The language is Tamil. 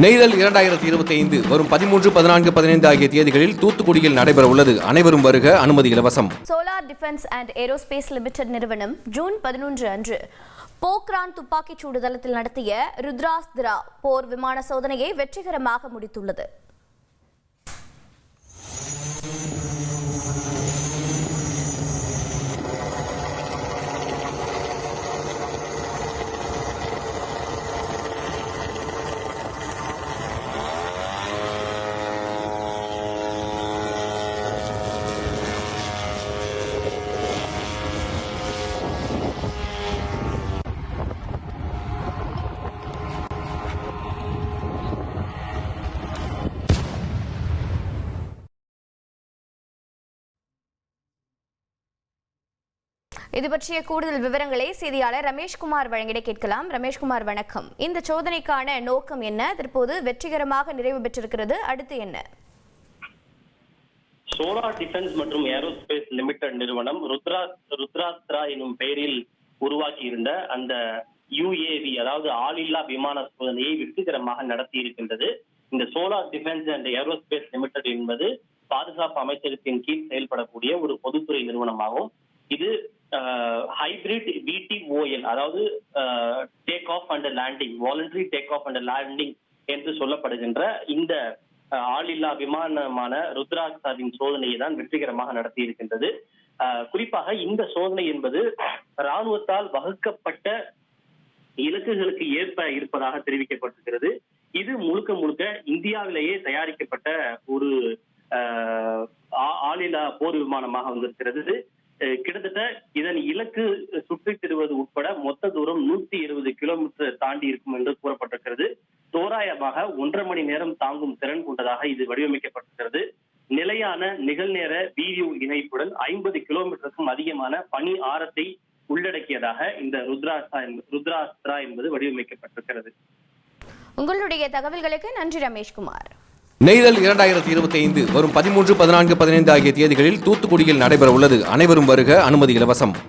நெய்தல் 2025 வரும் 13, 14, 15 ஆகிய தேதிகளில் தூத்துக்குடியில் நடைபெற உள்ளது. அனைவரும் வருக, அனுமதி இலவசம். Solar defence and aerospace limited நிறுவனம் ஜூன் 11 அன்று போக்ரான் துப்பாக்கிச் சூடு தளத்தில் நடத்திய ருத்ராஸ்திரா போர் விமான சோதனையை வெற்றிகரமாக முடித்துள்ளது. இது பற்றிய கூடுதல் விவரங்களை செய்தியாளர் ரமேஷ்குமார் வழங்கிட கேட்கலாம். ரமேஷ்குமார், வணக்கம். இந்த சோதனைக்கான நோக்கம் என்ன? தற்போது வெற்றிகரமாக நிறைவு பெற்றிருக்கிறது. அடுத்து என்ன? சோலார் டிஃபென்ஸ் மற்றும் ஏரோஸ்பேஸ் லிமிடெட் நிறுவனம் ருத்ராஸ்திரா எனும் பெயரில் உருவாக்கி இருந்த அந்த யுஏவி, அதாவது ஆளில்லா விமான சோதனையை வெற்றிகரமாக நடத்தி இருக்கின்றது. இந்த solar defence and aerospace limited என்பது பாதுகாப்பு அமைச்சகத்தின் கீழ் செயல்படக்கூடிய ஒரு பொதுத்துறை நிறுவனமாகும். இது ஹைபிரிட் VTOL, அதாவது take off and landing, voluntary take off and landing என்று சொல்லப்படுகின்ற இந்த ஆளில்லா விமானமான ருத்ராஸ்திராவின் சோதனையை தான் வெற்றிகரமாக நடத்தி இருக்கின்றது. குறிப்பாக இந்த சோதனை என்பது ராணுவத்தால் வகுக்கப்பட்ட இலக்குகளுக்கு ஏற்ப இருப்பதாக தெரிவிக்கப்பட்டிருக்கிறது. இது முழுக்க முழுக்க இந்தியாவிலேயே தயாரிக்கப்பட்ட ஒரு ஆளில்லா போர் விமானமாக வந்திருக்கிறது. கிட்டத்தட்ட இதன் இலக்கு சுற்றித் திருவது உட்பட மொத்த தூரம் 120 கிலோமீட்டர் தாண்டி இருக்கும் என்று கூறப்பட்டிருக்கிறது. தோராயமாக 1.5 மணி நேரம் தாங்கும் திறன் கொண்டதாக இது வடிவமைக்கப்பட்டிருக்கிறது. நிலையான நிகழ்நேர வீடியோ இணைப்புடன் 50 கிலோமீட்டருக்கும் அதிகமான பனி ஆரத்தை உள்ளடக்கியதாக இந்த ருத்ராஸ்திரா என்பது வடிவமைக்கப்பட்டிருக்கிறது. உங்களுடைய தகவல்களுக்கு நன்றி ரமேஷ்குமார். நெய்தல் 2025 வரும் 13, 14, 15 ஆகிய தேதிகளில் தூத்துக்குடியில் நடைபெற உள்ளது. அனைவரும் வருக, அனுமதி இலவசம்.